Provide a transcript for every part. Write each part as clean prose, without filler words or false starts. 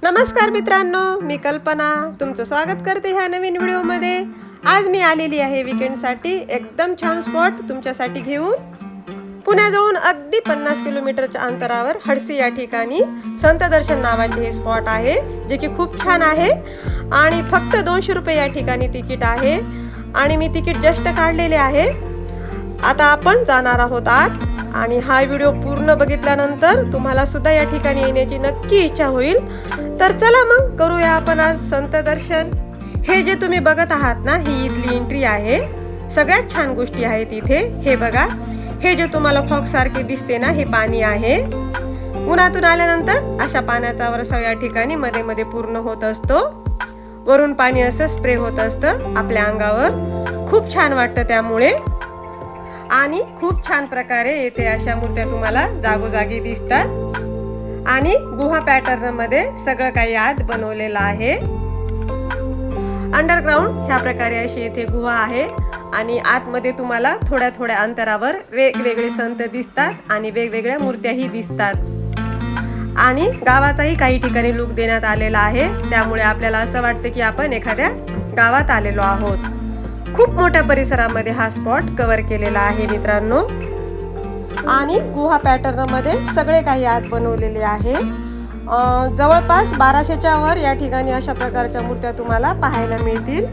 नमस्कार मित्रांनो, मी कल्पना तुमचं स्वागत करते ह्या नवीन व्हिडिओमध्ये। आज मी आलेली आहे वीकेंडसाठी एकदम छान स्पॉट तुमच्यासाठी घेऊन। पुण्याजवळून अगदी 50 किलोमीटरच्या अंतरावर हडसी या ठिकाणी संत दर्शन नावाचे हे स्पॉट आहे, जे की खूप छान आहे आणि फक्त 200 रुपये या ठिकाणी तिकीट आहे आणि मी तिकीट जस्ट काढलेले आहे। आता आपण जाणार आहोत आत आणि हा व्हिडिओ पूर्ण बघितल्यानंतर तुम्हाला सुद्धा या ठिकाणी येण्याची नक्की इच्छा होईल। तर चला मग करूया आपण आज संत दर्शन। हे जे तुम्ही बघत आहात ना, ही इथली एंट्री आहे। सगळ्यात छान गोष्टी आहेत इथे। हे बघा, हे जे तुम्हाला फॉग सारखे दिसते ना, हे पाणी आहे। उन्हातून आल्यानंतर अशा पाण्याचा वरसाव या ठिकाणी मध्ये मध्ये पूर्ण होत असतो। वरून पाणी असं स्प्रे होत असतं आपल्या अंगावर, खूप छान वाटतं त्यामुळे। आणि खूप छान प्रकारे येथे अशा मूर्त्या तुम्हाला जागोजागी दिसतात आणि गुहा पॅटर्न मध्ये सगळं काही आत बनवलेलं आहे। अंडरग्राउंड ह्या प्रकारे अशी येथे गुहा आहे आणि आतमध्ये तुम्हाला थोड्या थोड्या अंतरावर वेगवेगळे संत दिसतात आणि वेगवेगळ्या मूर्त्याही दिसतात आणि गावाचाही काही ठिकाणी लुक देण्यात आलेला आहे, त्यामुळे आपल्याला असं वाटतं की आपण एखाद्या गावात आलेलो आहोत। खूप मोठ्या परिसरामध्ये हा स्पॉट कव्हर केलेला आहे मित्रांनो आणि गुहा पॅटर्न मध्ये सगळे काही आत बनवलेले आहे। जवळपास 1200च्या वर या ठिकाणी अशा प्रकारच्या मूर्त्या तुम्हाला पाहायला मिळतील।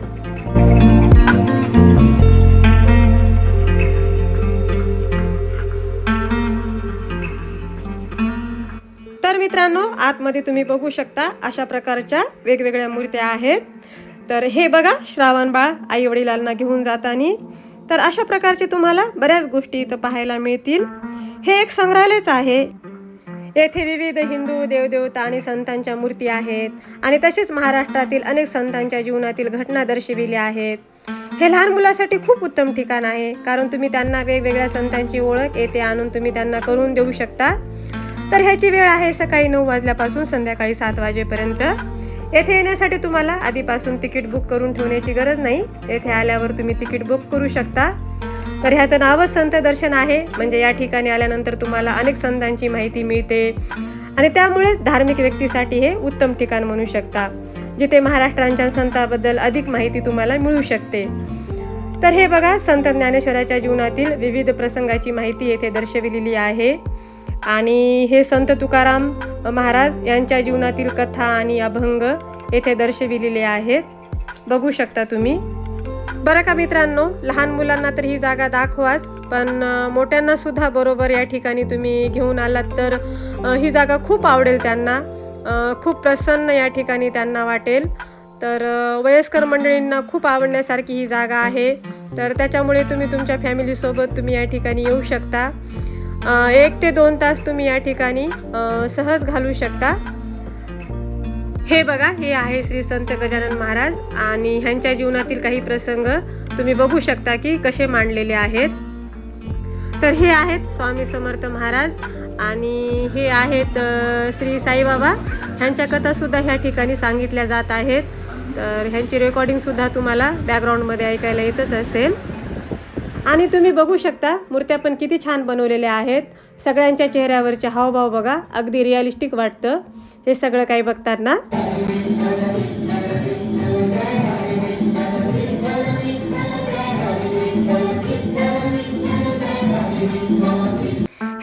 तर मित्रांनो, आतमध्ये तुम्ही बघू शकता अशा प्रकारच्या वेगवेगळ्या मूर्त्या आहेत। तर हे बघा, श्रावण बाळ आई वडिलांना घेऊन जातानी। तर अशा प्रकारचे तुम्हाला बऱ्याच गोष्टी इथं पाहायला मिळतील। हे एक संग्रहालयच आहे। येथे विविध हिंदू देवदेवता आणि संतांच्या मूर्ती आहेत आणि तसेच महाराष्ट्रातील अनेक संतांच्या जीवनातील घटना दर्शविल्या आहेत। हे लहान मुलांसाठी खूप उत्तम ठिकाण आहे, कारण तुम्ही त्यांना वेगवेगळ्या संतांची ओळख येथे आणून तुम्ही त्यांना करून देऊ शकता। तर ह्याची वेळ आहे सकाळी 9 वाजल्यापासून संध्याकाळी 7 वाजेपर्यंत। येथे येण्यासाठी तुम्हाला आधीपासून तिकीट बुक करून ठेवण्याची गरज नाही, येथे आल्यावर तुम्ही तिकीट बुक करू शकता। तर ह्याचं नावच संत दर्शन आहे, म्हणजे या ठिकाणी आल्यानंतर तुम्हाला अनेक संतांची माहिती मिळते आणि त्यामुळे धार्मिक व्यक्तीसाठी हे उत्तम ठिकाण म्हणू शकता, जिथे महाराष्ट्रांच्या संतांबद्दल अधिक माहिती तुम्हाला मिळू शकते। तर हे बघा, संत ज्ञानेश्वराच्या जीवनातील विविध प्रसंगाची माहिती येथे दर्शविलेली आहे आणि हे संत तुकाराम महाराज यांच्या जीवनातील कथा आणि अभंग येथे दर्शविलेले आहेत, बघू शकता तुम्ही। बरं का मित्रांनो, लहान मुलांना तर ही जागा दाखवाच, पण मोठ्यांना सुद्धा बरोबर या ठिकाणी तुम्ही घेऊन आलात तर ही जागा खूप आवडेल त्यांना, खूप प्रसन्न या ठिकाणी त्यांना वाटेल। तर वयस्कर मंडळींना खूप आवडण्यासारखी ही जागा आहे। तर त्याच्यामुळे तुम्ही तुमच्या फॅमिलीसोबत तुम्ही या ठिकाणी येऊ शकता। 1 ते 2 तास तुम्ही या ठिकाणी सहज घालू शकता। हे बघा, हे आहे श्री संत गजानन महाराज आणि ह्यांच्या जीवनातील काही प्रसंग तुम्ही बघू शकता की कसे मांडलेले आहेत। तर हे आहेत स्वामी समर्थ महाराज आणि हे आहेत श्री साईबाबा। ह्यांच्या कथा सुद्धा ह्या ठिकाणी सांगितल्या जात आहेत। तर ह्यांची रेकॉर्डिंग सुद्धा तुम्हाला बॅकग्राऊंडमध्ये ऐकायला येतच असेल। आणि तुम्ही बघू शकता मूर्त्या पण किती छान बनवलेल्या आहेत। सगळ्यांच्या चेहऱ्यावरचे हावभाव बघा, अगदी रिअलिस्टिक वाटतं हे सगळं काही बघताना।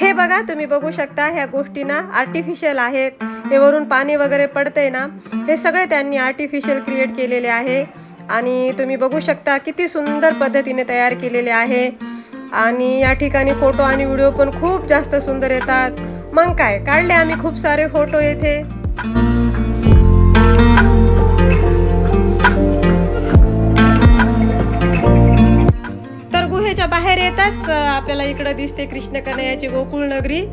हे बघा, तुम्ही बघू शकता ह्या गोष्टी ना आर्टिफिशियल आहेत। हे वरून पाणी वगैरे पडतंय ना, हे सगळे त्यांनी आर्टिफिशियल क्रिएट केलेले आहे आणि तुम्ही बघू शकता किती सुंदर पद्धतीने तयार केलेले आहे। आणि या ठिकाणी फोटो आणि व्हिडिओ पण खूप जास्त सुंदर येतात. मग काय, काढले आम्ही खूप सारे फोटो येथे. तर गुहेच्या बाहेर येताच आपल्याला इकडे दिसते कृष्ण कन्हैयाची गोकुळ नगरी.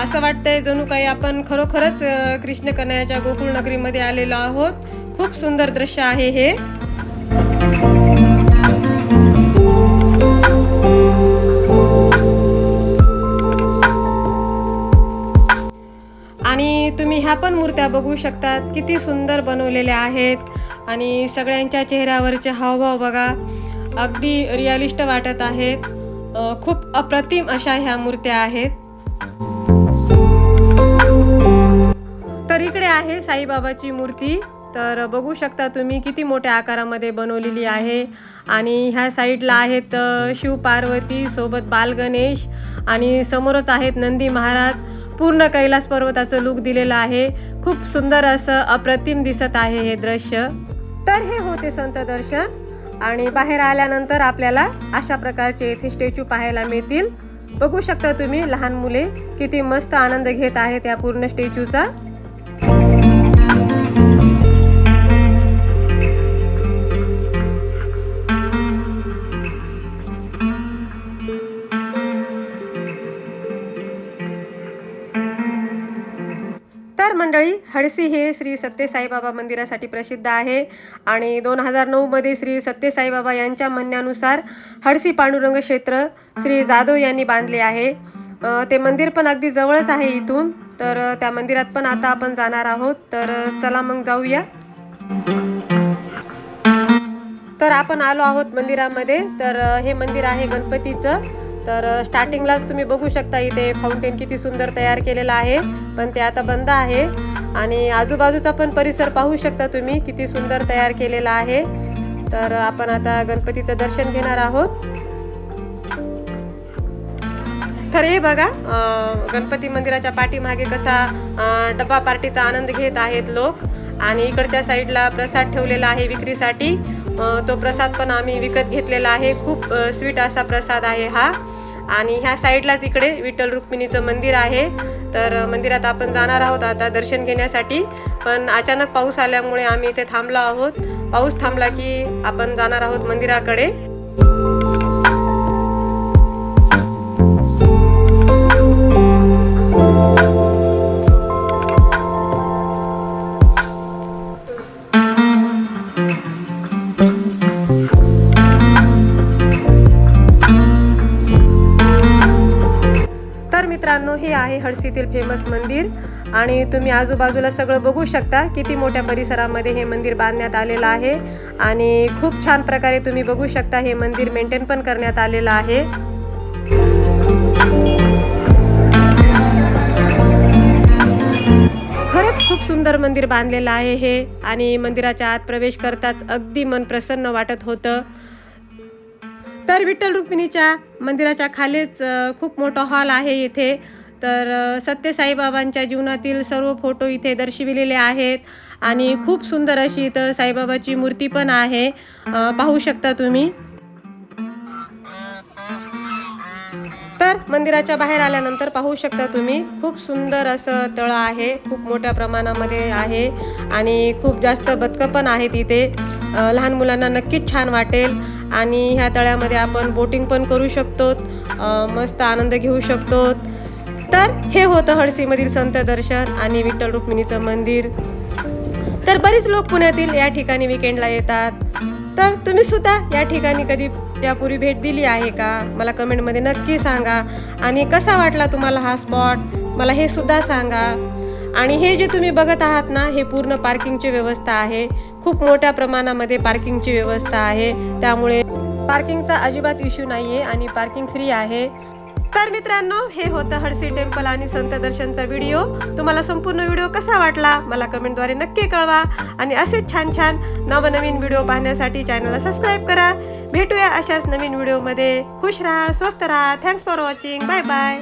असं वाटतंय जणू काही आपण खरोखरच कृष्ण कन्हैयाच्या गोकुळ नगरीमध्ये आलेलो आहोत. खूप सुंदर दृश्य आहे हे. आणि तुम्ही ह्या पण मूर्त्या बघू शकतात, किती सुंदर बनवलेल्या आहेत. आणि सगळ्यांच्या चेहऱ्यावरचे हावभाव बघा, अगदी रिअलिस्ट वाटत आहेत. खूप अप्रतिम अशा ह्या मूर्त्या आहेत. तर इकडे आहे साईबाबाची मूर्ती. तर बघू शकता तुम्ही किती मोठ्या आकारामध्ये बनवलेली आहे. आणि ह्या साईडला आहेत शिव पार्वती सोबत बाल गणेश आणि समोरच आहेत नंदी महाराज. पूर्ण कैलास पर्वताचं लुक दिलेलं आहे. खूप सुंदर असं अप्रतिम दिसत आहे हे दृश्य. तर हे होते संत दर्शन. आणि बाहेर आल्यानंतर आपल्याला अशा प्रकारचे येथे स्टॅच्यू पाहायला मिळतील. बघू शकता तुम्ही लहान मुले किती मस्त आनंद घेत आहेत या पूर्ण स्टॅच्यूचा. तर मंडळी, हडसी हे श्री सत्य साईबाबा मंदिरासाठी प्रसिद्ध आहे. आणि 2009 मध्ये श्री सत्य साईबाबा यांच्या म्हणण्यानुसार हडसी पांडुरंग क्षेत्र श्री जाधव यांनी बांधले आहे. ते मंदिर पण अगदी जवळच आहे इथून. तर त्या मंदिरात पण आता आपण जाणार आहोत. तर चला मग जाऊया. तर आपण आलो आहोत मंदिरामध्ये. तर हे मंदिर आहे गणपतीचं. तर स्टार्टिंगलाच तुम्ही बघू शकता इथे फाउंटेन किती सुंदर तयार केलेला आहे, पण ते आता बंद आहे. आणि आजूबाजूचा पण परिसर पाहू शकता तुम्ही किती सुंदर तयार केलेला आहे. तर आपण आता गणपतीचं दर्शन घेणार आहोत. तर हे बघा, गणपती मंदिराच्या पाठीमागे कसा डब्बा पार्टीचा आनंद घेत आहेत लोक. आणि इकडच्या साईडला प्रसाद ठेवलेला आहे विक्रीसाठी. तो प्रसाद पण आम्ही विकत घेतलेला आहे. खूप स्वीट असा प्रसाद आहे हा. आणि ह्या साईडलाच इकडे विठ्ठल रुक्मिणीचं मंदिर आहे. तर मंदिरात आपण जाणार आहोत आता दर्शन घेण्यासाठी. पण अचानक पाऊस आल्यामुळे आम्ही इथे थांबलो आहोत. पाऊस थांबला की आपण जाणार आहोत मंदिराकडे. मित्रांनो, हे आहे हडसीतील फेमस मंदिर. आणि तुम्ही आजूबाजूला सगळं बघू शकता किती मोठ्या परिसरामध्ये हे मंदिर बांधण्यात आलेलं आहे. आणि खूप छान प्रकारे तुम्ही बघू शकता हे मंदिर मेंटेन पण करण्यात आलेलं आहे. खरंच खूप सुंदर मंदिर बांधलेलं आहे हे. आणि मंदिराच्या आत प्रवेश करताच अगदी मन प्रसन्न वाटत होतं. तर विठ्ठल रुक्मिणीच्या मंदिराच्या खालीच खूप मोठा हॉल आहे इथे. तर सत्य साईबाबांच्या जीवनातील सर्व फोटो इथे दर्शविलेले आहेत. आणि खूप सुंदर अशी इथं साईबाबाची मूर्ती पण आहे, पाहू शकता तुम्ही. तर मंदिराच्या बाहेर आल्यानंतर पाहू शकता तुम्ही खूप सुंदर असं तळं आहे. खूप मोठ्या प्रमाणामध्ये आहे. आणि खूप जास्त बदकं पण आहेत इथे. लहान मुलांना नक्कीच छान वाटेल. आणि ह्या तळ्यामध्ये आपण बोटिंग पण करू शकतो, मस्त आनंद घेऊ शकतो. तर हे होतं हडसीमधील संत दर्शन आणि विठ्ठल रुक्मिणीचं मंदिर. तर बरीच लोक पुण्यातील या ठिकाणी विकेंडला येतात. तर तुम्ही सुद्धा या ठिकाणी कधी यापूर्वी भेट दिली आहे का, मला कमेंटमध्ये नक्की सांगा. आणि कसा वाटला तुम्हाला हा स्पॉट, मला हे सुद्धा सांगा. आणि हे जे तुम्ही बघत आहात ना, हे पूर्ण पार्किंगची व्यवस्था आहे. खूप मोठ्या प्रमाणामध्ये पार्किंगची व्यवस्था आहे. त्यामुळे पार्किंगचा अजिबात इश्यू नाही आहे आणि पार्किंग फ्री आहे. तर मित्रांनो, हे होतं हडसी टेम्पल आणि संत दर्शनचा व्हिडिओ. तुम्हाला संपूर्ण व्हिडिओ कसा वाटला मला कमेंटद्वारे नक्की कळवा. आणि असेच छान छान नवनवीन व्हिडिओ पाहण्यासाठी चॅनलला सबस्क्राईब करा. भेटूया अशाच नवीन व्हिडिओमध्ये. खुश राहा, स्वस्त राहा. Thanks for watching. Bye bye.